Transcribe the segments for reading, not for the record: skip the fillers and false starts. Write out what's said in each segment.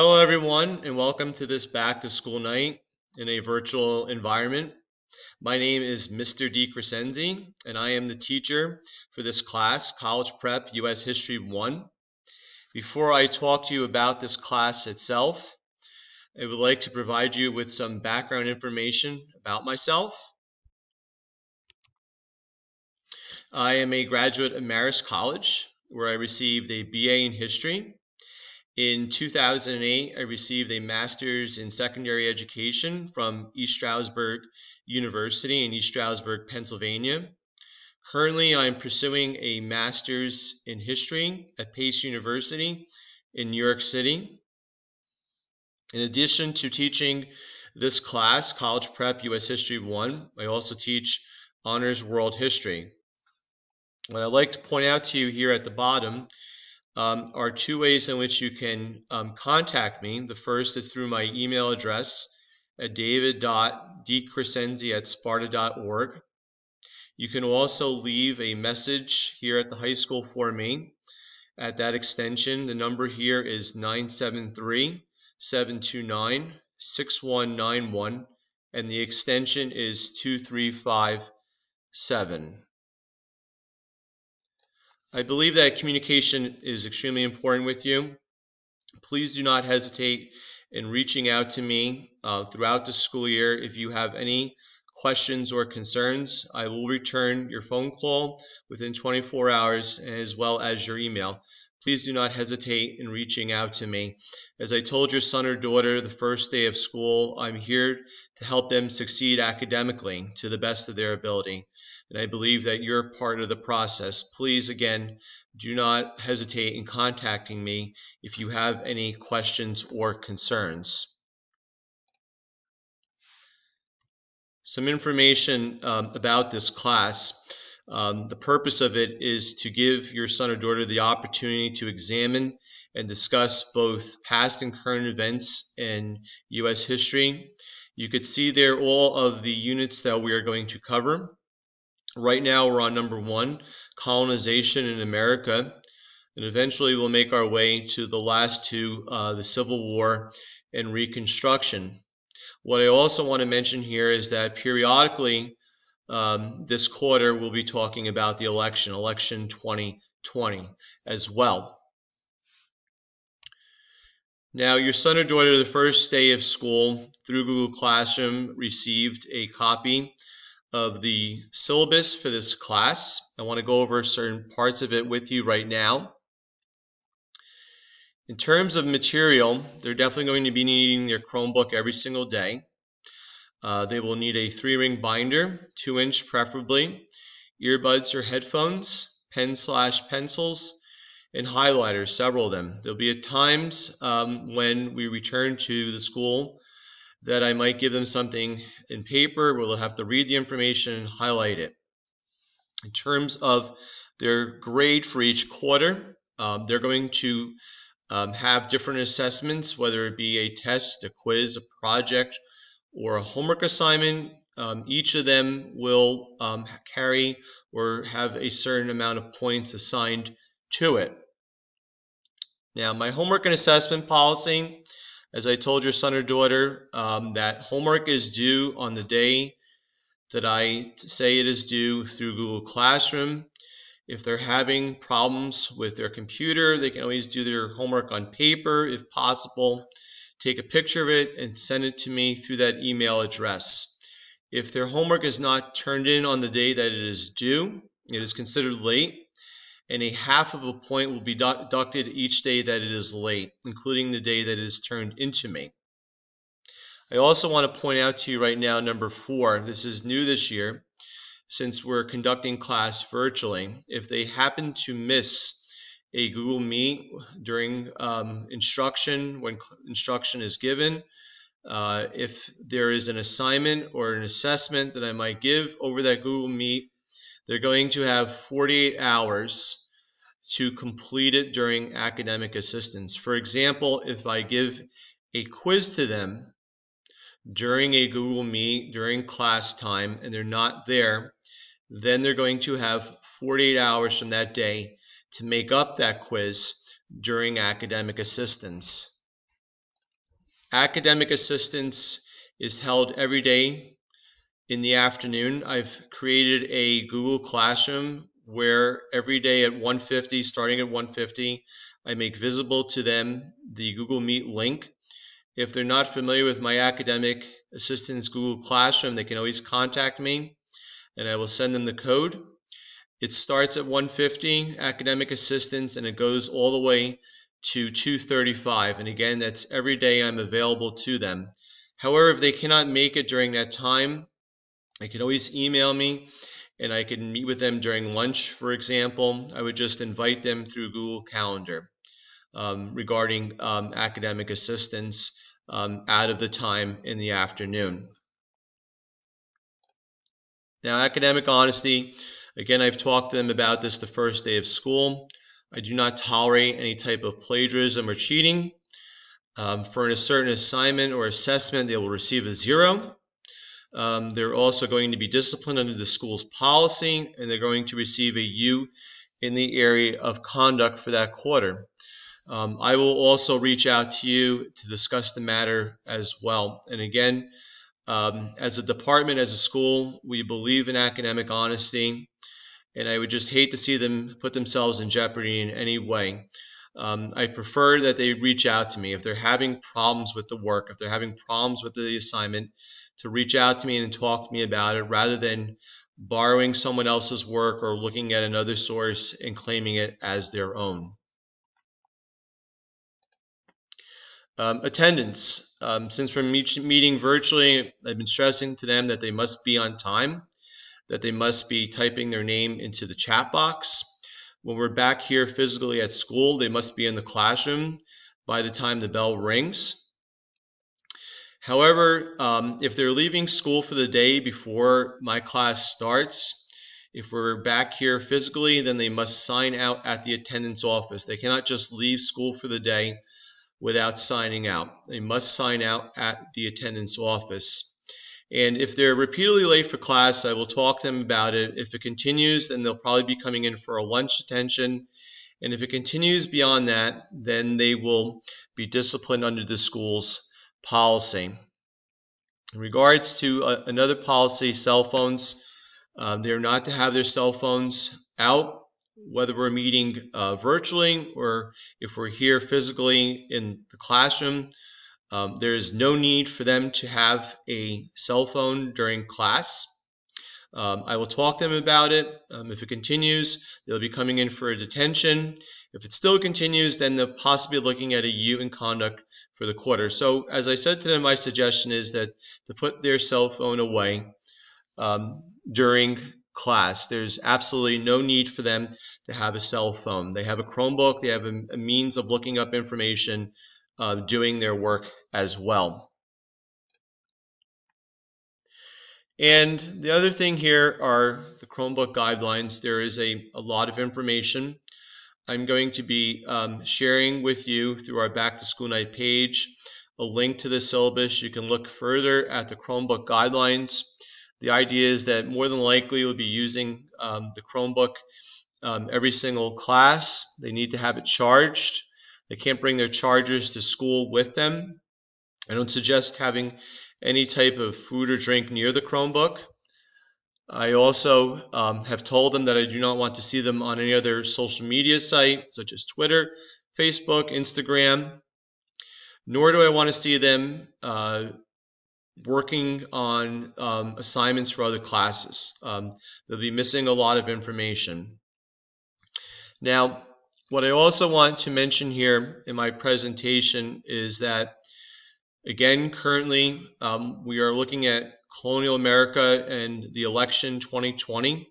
Hello, everyone, and welcome to this back to school night in a virtual environment. My name is Mr. D. Crescenzi, and I am the teacher for this class, College Prep U.S. History 1. Before I talk to you about this class itself, I would like to provide you with some background information about myself. I am a graduate of Marist College, where I received a BA in History. In 2008, I received a master's in secondary education from East Stroudsburg University in East Stroudsburg, Pennsylvania. Currently, I'm pursuing a master's in history at Pace University in New York City. In addition to teaching this class, College Prep U.S. History 1, I also teach Honors World History. What I'd like to point out to you here at the bottom are two ways in which you can contact me. The first is through my email address at david.dcrescenzi@sparta.org. You can also leave a message here at the high school for me at that extension. The number here is 973-729-6191, and the extension is 2357. I believe that communication is extremely important with you. Please do not hesitate in reaching out to me throughout the school year. If you have any questions or concerns, I will return your phone call within 24 hours as well as your email. Please do not hesitate in reaching out to me. As I told your son or daughter the first day of school, I'm here to help them succeed academically to the best of their ability. And I believe that you're part of the process. Please, again, do not hesitate in contacting me if you have any questions or concerns. Some information about this class. The purpose of it is to give your son or daughter the opportunity to examine and discuss both past and current events in U.S. history. You could see there all of the units that we are going to cover. Right now we're on number 1, colonization in America, and eventually we'll make our way to the last two, the Civil War and Reconstruction. What I also want to mention here is that periodically this quarter we'll be talking about the election 2020 as well. Now, your son or daughter, the first day of school through Google Classroom, received a copy of the syllabus for this class. I want to go over certain parts of it with you right now. In terms of material, they're definitely going to be needing their Chromebook every single day. They will need a 3-ring binder, 2-inch preferably, earbuds or headphones, pen/pencils, and highlighters, several of them. There'll be at times when we return to the school that I might give them something in paper where they'll have to read the information and highlight it. In terms of their grade for each quarter, they're going to have different assessments, whether it be a test, a quiz, a project, or a homework assignment. Each of them will carry or have a certain amount of points assigned to it. Now, my homework and assessment policy, as I told your son or daughter, that homework is due on the day that I say it is due through Google Classroom. If they're having problems with their computer, they can always do their homework on paper if possible. Take a picture of it and send it to me through that email address. If their homework is not turned in on the day that it is due, it is considered late, and a half of a point will be deducted each day that it is late, including the day that it is turned into me. I also want to point out to you right now, number 4, this is new this year, since we're conducting class virtually. If they happen to miss a Google Meet during instruction, when instruction is given, if there is an assignment or an assessment that I might give over that Google Meet, they're going to have 48 hours to complete it during academic assistance. For example, if I give a quiz to them during a Google Meet, during class time, and they're not there, then they're going to have 48 hours from that day to make up that quiz during academic assistance. Academic assistance is held every day in the afternoon. I've created a Google Classroom where every day at 1:50, starting at 1:50, I make visible to them the Google Meet link. If they're not familiar with my academic assistance Google Classroom, they can always contact me and I will send them the code. It starts at 1:50, academic assistance, and it goes all the way to 2:35. And again, that's every day I'm available to them. However, if they cannot make it during that time, they can always email me and I can meet with them during lunch, for example. I would just invite them through Google Calendar regarding academic assistance out of the time in the afternoon. Now, academic honesty, again, I've talked to them about this the first day of school. I do not tolerate any type of plagiarism or cheating. For a certain assignment or assessment, they will receive a 0. They're also going to be disciplined under the school's policy, and they're going to receive a U in the area of conduct for that quarter. I will also reach out to you to discuss the matter as well. And again, as a department, as a school, we believe in academic honesty, and I would just hate to see them put themselves in jeopardy in any way. I prefer that they reach out to me if they're having problems with the work, if they're having problems with the assignment, to reach out to me and talk to me about it rather than borrowing someone else's work or looking at another source and claiming it as their own. Attendance. Since we're meeting virtually, I've been stressing to them that they must be on time, that they must be typing their name into the chat box. When we're back here physically at school, they must be in the classroom by the time the bell rings. However, if they're leaving school for the day before my class starts, if we're back here physically, then they must sign out at the attendance office. They cannot just leave school for the day without signing out. They must sign out at the attendance office. And if they're repeatedly late for class, I will talk to them about it. If it continues, then they'll probably be coming in for a lunch detention. And if it continues beyond that, then they will be disciplined under the school's policy. In regards to another policy, cell phones, they're not to have their cell phones out, whether we're meeting virtually or if we're here physically in the classroom. There is no need for them to have a cell phone during class. I will talk to them about it. If it continues, they'll be coming in for a detention. If it still continues, then they'll possibly be looking at a U in conduct for the quarter. So as I said to them, my suggestion is that to put their cell phone away during class. There's absolutely no need for them to have a cell phone. They have a Chromebook. They have a means of looking up information, doing their work as well. And the other thing here are the Chromebook guidelines. There is a lot of information. I'm going to be sharing with you through our Back to School Night page a link to the syllabus. You can look further at the Chromebook guidelines. The idea is that more than likely you'll be using the Chromebook every single class. They need to have it charged. They can't bring their chargers to school with them. I don't suggest having any type of food or drink near the Chromebook. I also have told them that I do not want to see them on any other social media site, such as Twitter, Facebook, Instagram, nor do I want to see them working on assignments for other classes. They'll be missing a lot of information. Now, what I also want to mention here in my presentation is that, again, currently we are looking at colonial America and the election 2020.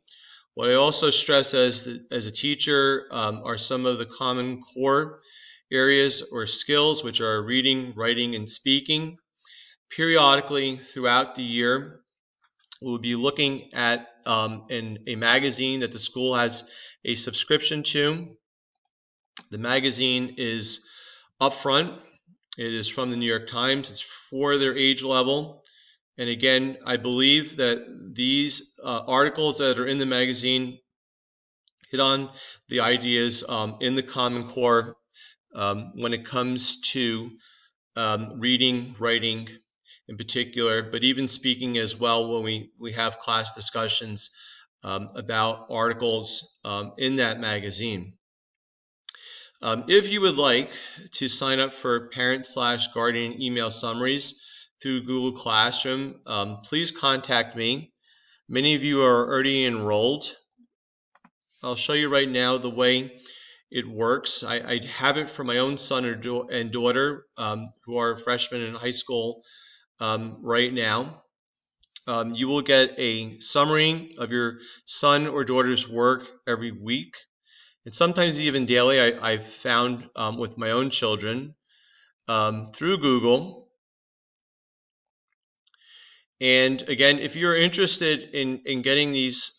What I also stress as a teacher are some of the common core areas or skills, which are reading, writing, and speaking. Periodically throughout the year, we'll be looking at a magazine that the school has a subscription to. The magazine is upfront. It is from the New York Times. It's for their age level. And again, I believe that these articles that are in the magazine hit on the ideas in the Common Core when it comes to reading, writing in particular, but even speaking as well when we have class discussions about articles in that magazine. If you would like to sign up for parent/guardian email summaries through Google Classroom, please contact me. Many of you are already enrolled. I'll show you right now the way it works. I have it for my own son and daughter who are freshmen in high school right now. You will get a summary of your son or daughter's work every week, and sometimes even daily. I've found with my own children through Google. And again, if you're interested in getting these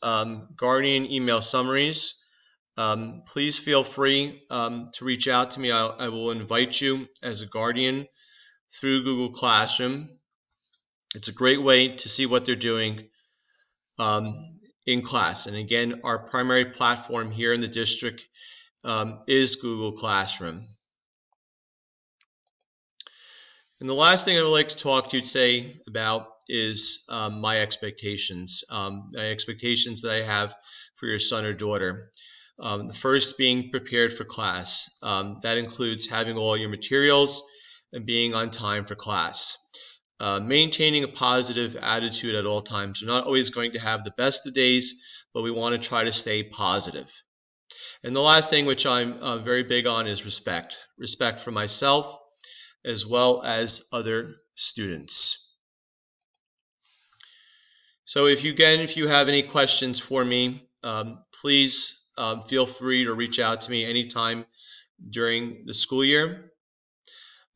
Guardian email summaries, please feel free to reach out to me. I will invite you as a guardian through Google Classroom. It's a great way to see what they're doing in class. And again, our primary platform here in the district is Google Classroom. And the last thing I would like to talk to you today about is my expectations that I have for your son or daughter. The first being prepared for class. That includes having all your materials and being on time for class. Maintaining a positive attitude at all times. You're not always going to have the best of days, but we want to try to stay positive. And the last thing, which I'm very big on, is respect. Respect for myself as well as other students. So if you have any questions for me, please feel free to reach out to me anytime during the school year.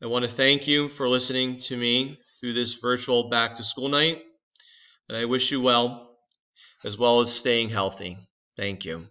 I want to thank you for listening to me through this virtual back to school night, and I wish you well as staying healthy. Thank you.